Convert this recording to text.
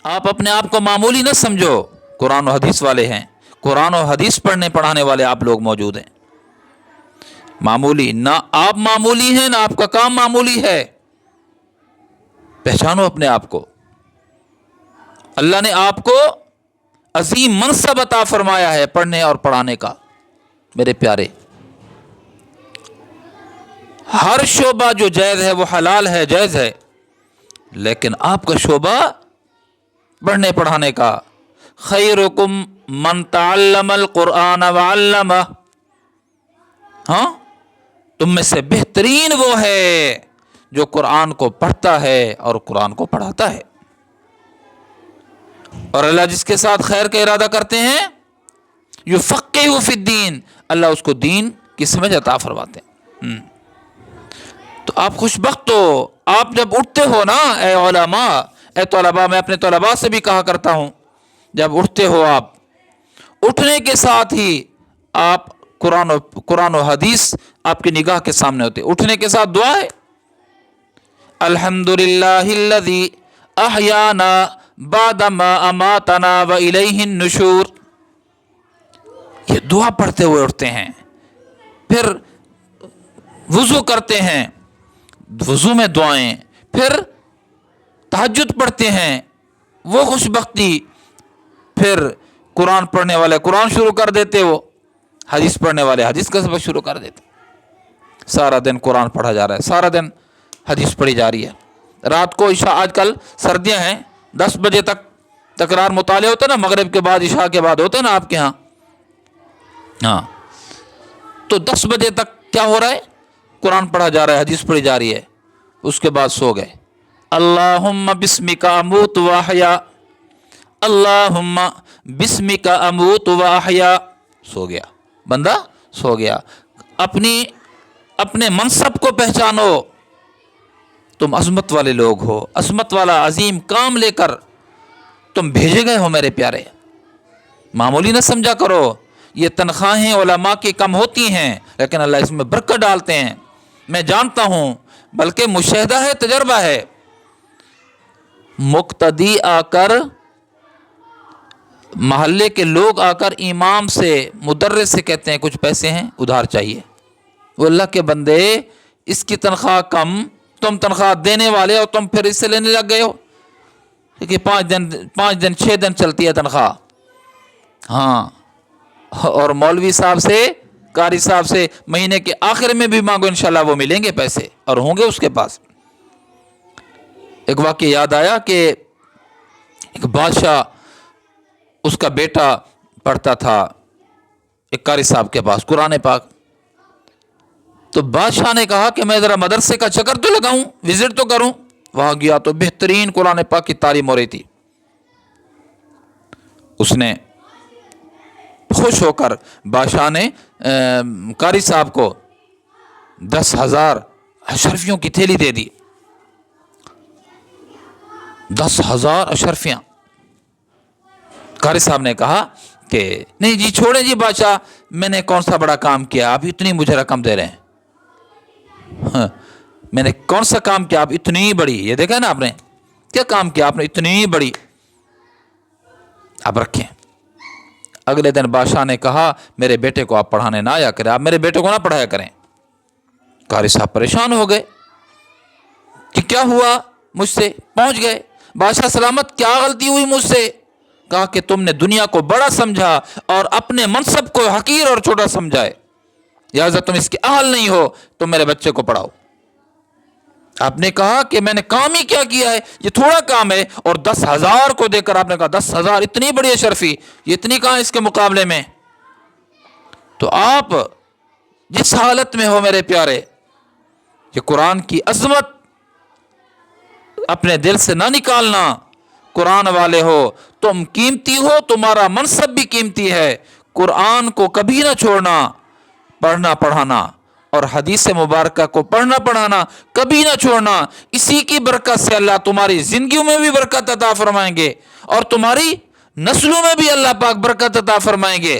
آپ اپنے آپ کو معمولی نہ سمجھو، قرآن و حدیث والے ہیں، قرآن و حدیث پڑھنے پڑھانے والے آپ لوگ موجود ہیں۔ معمولی نہ آپ معمولی ہیں، نہ آپ کا کام معمولی ہے۔ پہچانو اپنے آپ کو۔ اللہ نے آپ کو عظیم منصب عطا فرمایا ہے پڑھنے اور پڑھانے کا۔ میرے پیارے، ہر شعبہ جو جائز ہے وہ حلال ہے، جائز ہے، لیکن آپ کا شعبہ پڑھنے پڑھانے کا۔ خیرکم من تعلم القرآن وعلمہ، ہاں، تم میں سے بہترین وہ ہے جو قرآن کو پڑھتا ہے اور قرآن کو پڑھاتا ہے۔ اور اللہ جس کے ساتھ خیر کا ارادہ کرتے ہیں یفقہہ فی الدین، اللہ اس کو دین کی سمجھ عطا فرماتے ہیں۔ تو آپ خوش بخت ہو، آپ جب اٹھتے ہو نا اے علماء، اے طلباء، میں اپنے طلباء سے بھی کہا کرتا ہوں، جب اٹھتے ہو آپ، اٹھنے کے ساتھ ہی آپ قرآن و حدیث آپ کی نگاہ کے سامنے ہوتے، اٹھنے کے ساتھ دعا ہے، الحمدللہ الذی احیانا بعد ما اماتنا والیہ النشور، یہ دعا پڑھتے ہوئے اٹھتے ہیں۔ پھر وضو کرتے ہیں، وضو میں دعائیں، پھر تہجد پڑھتے ہیں، وہ خوش بختی، پھر قرآن پڑھنے والے قرآن شروع کر دیتے، وہ حدیث پڑھنے والے حدیث کا سبق شروع کر دیتے۔ سارا دن قرآن پڑھا جا رہا ہے، سارا دن حدیث پڑھی جا رہی ہے۔ رات کو عشاء، آج کل سردیاں ہیں، 10 بجے تک تکرار مطالعے ہوتے نا، مغرب کے بعد عشاء کے بعد ہوتے نا آپ کے ہاں، ہاں، تو 10 بجے تک کیا ہو رہا ہے؟ قرآن پڑھا جا رہا ہے، حدیث پڑھی جا رہی ہے، اس کے بعد سو گئے۔ اللہم بسمک اموت و احیا، اللہم بسمک اموت و احیا، سو گیا بندہ، سو گیا۔ اپنے منصب کو پہچانو، تم عظمت والے لوگ ہو، عظمت والا عظیم کام لے کر تم بھیجے گئے ہو میرے پیارے، معمولی نہ سمجھا کرو۔ یہ تنخواہیں علماء کی کم ہوتی ہیں، لیکن اللہ اس میں برکت ڈالتے ہیں، میں جانتا ہوں، بلکہ مشاہدہ ہے، تجربہ ہے۔ مقتدی آ کر، محلے کے لوگ آ کر امام سے، مدرس سے کہتے ہیں کچھ پیسے ہیں ادھار چاہیے، وہ اللہ کے بندے، اس کی تنخواہ کم، تم تنخواہ دینے والے اور تم پھر اس سے لینے لگ گئے ہو، کیونکہ 5 دن 6 دن چلتی ہے تنخواہ، ہاں، اور مولوی صاحب سے، قاری صاحب سے مہینے کے آخر میں بھی مانگو، انشاءاللہ وہ ملیں گے پیسے اور ہوں گے اس کے پاس۔ ایک واقعہ یاد آیا کہ ایک بادشاہ، اس کا بیٹا پڑھتا تھا ایک قاری صاحب کے پاس قرآن پاک، تو بادشاہ نے کہا کہ میں ذرا مدرسے کا چکر تو لگاؤں، وزٹ تو کروں۔ وہاں گیا تو بہترین قرآن پاک کی تعلیم ہو رہی تھی۔ اس نے خوش ہو کر بادشاہ نے قاری صاحب کو 10,000 اشرفیوں کی تھیلی دے دی، 10,000 اشرفیاں۔ قاری صاحب نے کہا کہ نہیں جی، چھوڑیں جی بادشاہ، میں نے کون سا بڑا کام کیا، آپ اتنی مجھے رقم دے رہے ہیں؟ میں نے کون سا کام کیا آپ اتنی بڑی، یہ دیکھا نا آپ نے کیا کام کیا، آپ نے اتنی بڑی، آپ رکھیں۔ اگلے دن بادشاہ نے کہا میرے بیٹے کو آپ پڑھانے نہ آیا کریں، آپ میرے بیٹے کو نہ پڑھایا کریں۔ قاری صاحب پریشان ہو گئے کہ کیا ہوا مجھ سے، پہنچ گئے بادشاہ سلامت، کیا غلطی ہوئی مجھ سے؟ کہا کہ تم نے دنیا کو بڑا سمجھا اور اپنے منصب کو حقیر اور چھوٹا سمجھائے، لہٰذا تم اس کے اہل نہیں ہو، تم میرے بچے کو پڑھاؤ۔ آپ نے کہا کہ میں نے کام ہی کیا کیا ہے، یہ تھوڑا کام ہے، اور 10,000 کو دے کر آپ نے کہا 10,000 اتنی بڑی اشرفی، یہ اتنی کہاں اس کے مقابلے میں؟ تو آپ جس حالت میں ہو میرے پیارے، یہ قرآن کی عظمت اپنے دل سے نہ نکالنا۔ قرآن والے ہو، تم قیمتی ہو، تمہارا منصب بھی قیمتی ہے، قرآن کو کبھی نہ چھوڑنا، پڑھنا پڑھانا، اور حدیث مبارکہ کو پڑھنا پڑھانا کبھی نہ چھوڑنا۔ اسی کی برکت سے اللہ تمہاری زندگیوں میں بھی برکت عطا فرمائیں گے، اور تمہاری نسلوں میں بھی اللہ پاک برکت عطا فرمائیں گے۔